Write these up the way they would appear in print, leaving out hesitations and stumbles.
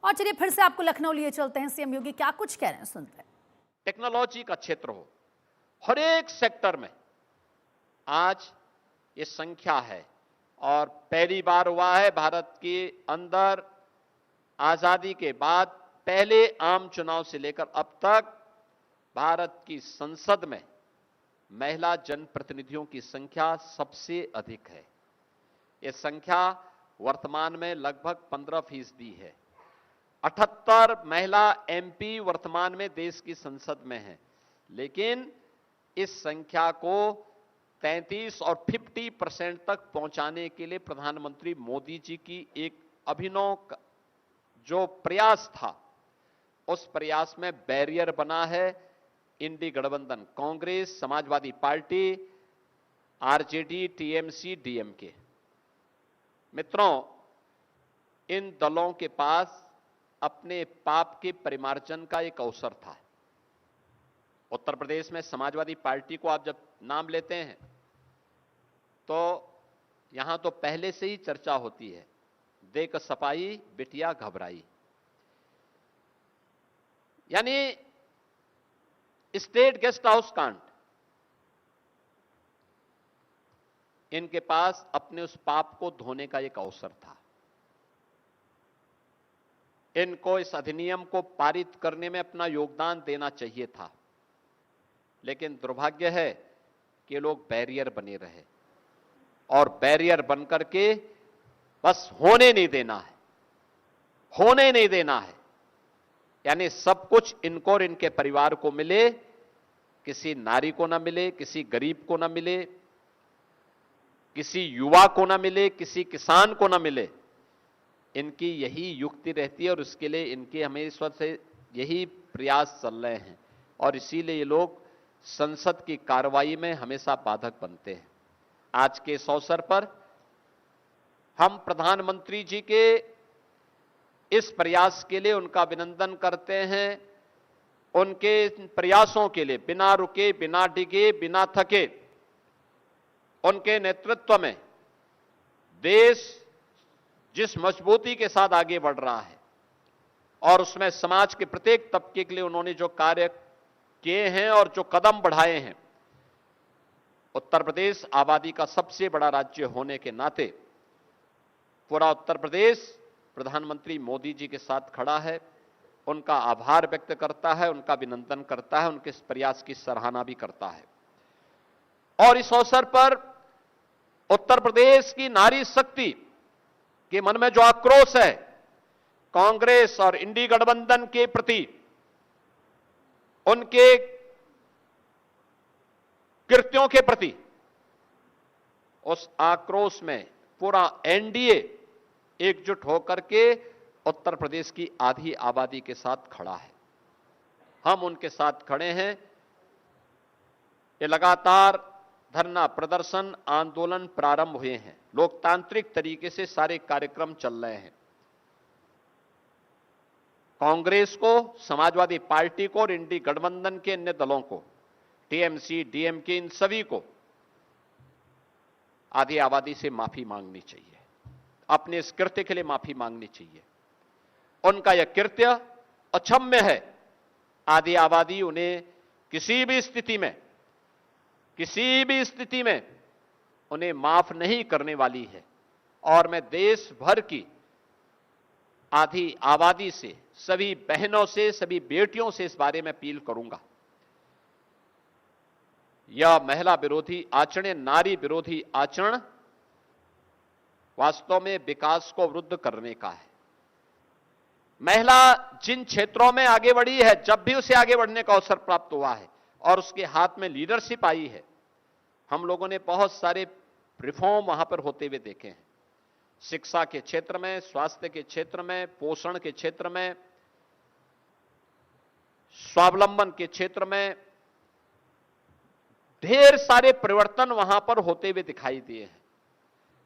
और चलिए फिर से आपको लखनऊ लिए चलते हैं। सीएम योगी क्या कुछ कह रहे हैं, सुनते हैं। टेक्नोलॉजी का क्षेत्र हो, हर एक सेक्टर में आज ये संख्या है और पहली बार हुआ है भारत के अंदर आजादी के बाद पहले आम चुनाव से लेकर अब तक भारत की संसद में महिला जनप्रतिनिधियों की संख्या सबसे अधिक है। यह संख्या वर्तमान में लगभग 15% है। 78 महिला एमपी वर्तमान में देश की संसद में है, लेकिन इस संख्या को 33 और 50% तक पहुंचाने के लिए प्रधानमंत्री मोदी जी की एक अभिनव जो प्रयास था, उस प्रयास में बैरियर बना है इंडी गठबंधन, Congress, Samajwadi party, RJD, TMC, DMK. मित्रों, इन दलों के पास अपने पाप के परिमार्जन का एक अवसर था। उत्तर प्रदेश में समाजवादी पार्टी को आप जब नाम लेते हैं तो यहां तो पहले से ही चर्चा होती है, देख सपाई बिटिया घबराई। यानी स्टेट गेस्ट हाउस कांड, इनके पास अपने उस पाप को धोने का एक अवसर था। इनको इस अधिनियम को पारित करने में अपना योगदान देना चाहिए था, लेकिन दुर्भाग्य है कि लोग बैरियर बने रहे और बैरियर बनकर के बस होने नहीं देना है, होने नहीं देना है। यानी सब कुछ इनको और इनके परिवार को मिले, किसी नारी को ना मिले, किसी गरीब को ना मिले, किसी युवा को ना मिले, किसी किसान को ना मिले। इनकी यही युक्ति रहती है और उसके लिए इनके हमेशा से यही प्रयास चल रहे हैं और इसीलिए ये लोग संसद की कार्रवाई में हमेशा बाधक बनते हैं। आज के इस अवसर पर हम प्रधानमंत्री जी के इस प्रयास के लिए उनका अभिनंदन करते हैं। उनके प्रयासों के लिए बिना रुके, बिना डिगे, बिना थके, उनके नेतृत्व में देश जिस मजबूती के साथ आगे बढ़ रहा है और उसमें समाज के प्रत्येक तबके के लिए उन्होंने जो कार्य किए हैं और जो कदम बढ़ाए हैं, उत्तर प्रदेश आबादी का सबसे बड़ा राज्य होने के नाते पूरा उत्तर प्रदेश प्रधानमंत्री मोदी जी के साथ खड़ा है, उनका आभार व्यक्त करता है, उनका अभिनंदन करता है, उनके इस प्रयास की सराहना भी करता है। और इस अवसर पर उत्तर प्रदेश की नारी शक्ति के मन में जो आक्रोश है कांग्रेस और इंडी गठबंधन के प्रति, उनके कृत्यों के प्रति, उस आक्रोश में पूरा एनडीए एकजुट होकर के उत्तर प्रदेश की आधी आबादी के साथ खड़ा है। हम उनके साथ खड़े हैं। ये लगातार धरना प्रदर्शन आंदोलन प्रारंभ हुए हैं, लोकतांत्रिक तरीके से सारे कार्यक्रम चल रहे हैं। कांग्रेस को, समाजवादी पार्टी को और इंडी गठबंधन के अन्य दलों को, टीएमसी, डीएमके, इन सभी को आधी आबादी से माफी मांगनी चाहिए, अपने इस कृत्य के लिए माफी मांगनी चाहिए। उनका यह कृत्य अक्षम्य है। आधी आबादी उन्हें किसी भी स्थिति में उन्हें माफ नहीं करने वाली है और मैं देश भर की आधी आबादी से, सभी बहनों से, सभी बेटियों से इस बारे में अपील करूंगा। यह महिला विरोधी आचरण, नारी विरोधी आचरण वास्तव में विकास को अवरुद्ध करने का है। महिला जिन क्षेत्रों में आगे बढ़ी है, जब भी उसे आगे बढ़ने का अवसर प्राप्त हुआ है और उसके हाथ में लीडरशिप आई है, हम लोगों ने बहुत सारे रिफॉर्म वहां पर होते हुए देखे हैं। शिक्षा के क्षेत्र में, स्वास्थ्य के क्षेत्र में, पोषण के क्षेत्र में, स्वावलंबन के क्षेत्र में ढेर सारे परिवर्तन वहां पर होते हुए दिखाई दिए हैं।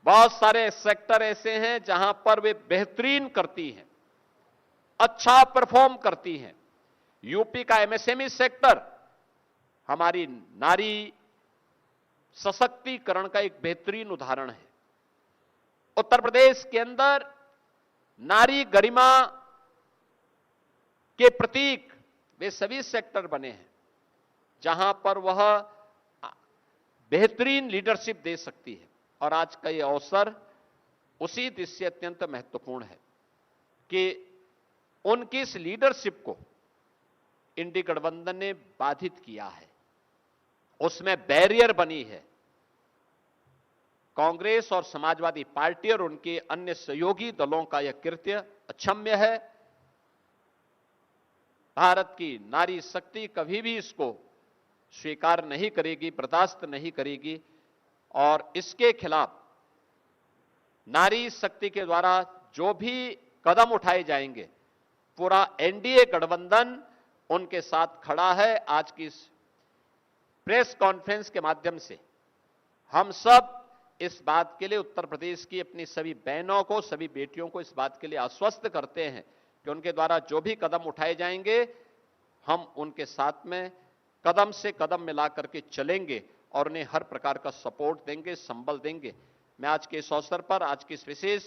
बहुत सारे सेक्टर ऐसे हैं जहां पर वे बेहतरीन करती हैं, अच्छा परफॉर्म करती हैं। यूपी का एमएसएमई सेक्टर हमारी नारी सशक्तिकरण का एक बेहतरीन उदाहरण है। उत्तर प्रदेश के अंदर नारी गरिमा के प्रतीक वे सभी सेक्टर बने हैं जहां पर वह बेहतरीन लीडरशिप दे सकती है। और आज का ये अवसर उसी दृष्टि से अत्यंत महत्वपूर्ण है कि उनकी इस लीडरशिप को इंडी गठबंधन ने बाधित किया है, उसमें बैरियर बनी है। कांग्रेस और समाजवादी पार्टी और उनके अन्य सहयोगी दलों का यह कृत्य अक्षम्य है। भारत की नारी शक्ति कभी भी इसको स्वीकार नहीं करेगी, बर्दाश्त नहीं करेगी और इसके खिलाफ नारी शक्ति के द्वारा जो भी कदम उठाए जाएंगे, पूरा एनडीए गठबंधन उनके साथ खड़ा है। आज की इस प्रेस कॉन्फ्रेंस के माध्यम से हम सब इस बात के लिए उत्तर प्रदेश की अपनी सभी बहनों को, सभी बेटियों को इस बात के लिए आश्वस्त करते हैं कि उनके द्वारा जो भी कदम उठाए जाएंगे, हम उनके साथ में कदम से कदम मिला करके चलेंगे और उन्हें हर प्रकार का सपोर्ट देंगे, संबल देंगे। मैं आज के इस अवसर पर, आज की इस विशेष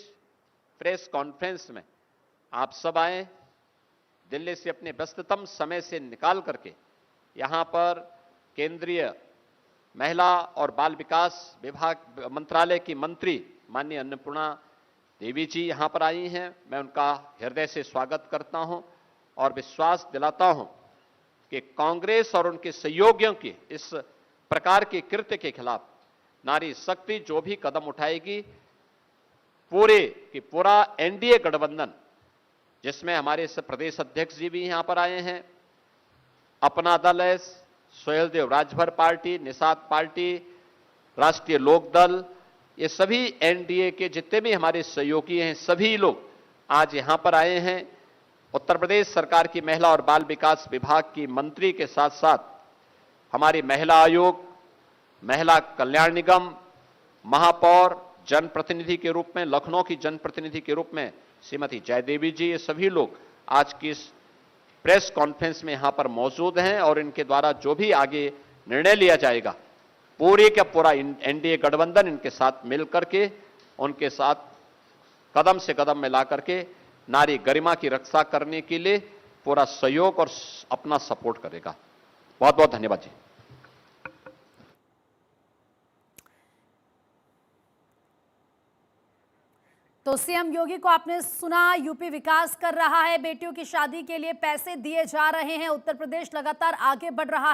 प्रेस कॉन्फ्रेंस में आप सब आए, दिल्ली से अपने व्यस्ततम समय से निकाल करके यहां पर केंद्रीय महिला और बाल विकास विभाग मंत्रालय की मंत्री माननीय अन्नपूर्णा देवी जी यहां पर आई हैं। मैं उनका हृदय से स्वागत करता हूं और विश्वास दिलाता हूं कि कांग्रेस और उनके सहयोगियों के इस प्रकार के कृत्य के खिलाफ नारी शक्ति जो भी कदम उठाएगी, पूरा एनडीए गठबंधन, जिसमें हमारे प्रदेश अध्यक्ष जी भी यहां पर आए हैं, अपना दल है, सुहेलदेव राजभर पार्टी, निषाद पार्टी, राष्ट्रीय लोक दल, ये सभी एनडीए के जितने भी हमारे सहयोगी हैं, सभी लोग आज यहां पर आए हैं। उत्तर प्रदेश सरकार की महिला और बाल विकास विभाग की मंत्री के साथ साथ हमारी महिला आयोग, महिला कल्याण निगम, महापौर जनप्रतिनिधि के रूप में, लखनऊ की जनप्रतिनिधि के रूप में श्रीमती जयदेवी जी, ये सभी लोग आज की इस प्रेस कॉन्फ्रेंस में यहां पर मौजूद हैं और इनके द्वारा जो भी आगे निर्णय लिया जाएगा, पूरे का पूरा एनडीए गठबंधन इनके साथ मिलकर के, उनके साथ कदम से कदम मिला करके नारी गरिमा की रक्षा करने के लिए पूरा सहयोग और अपना सपोर्ट करेगा। बहुत बहुत धन्यवाद जी। तो सीएम योगी को आपने सुना, यूपी विकास कर रहा है, बेटियों की शादी के लिए पैसे दिए जा रहे हैं, उत्तर प्रदेश लगातार आगे बढ़ रहा है।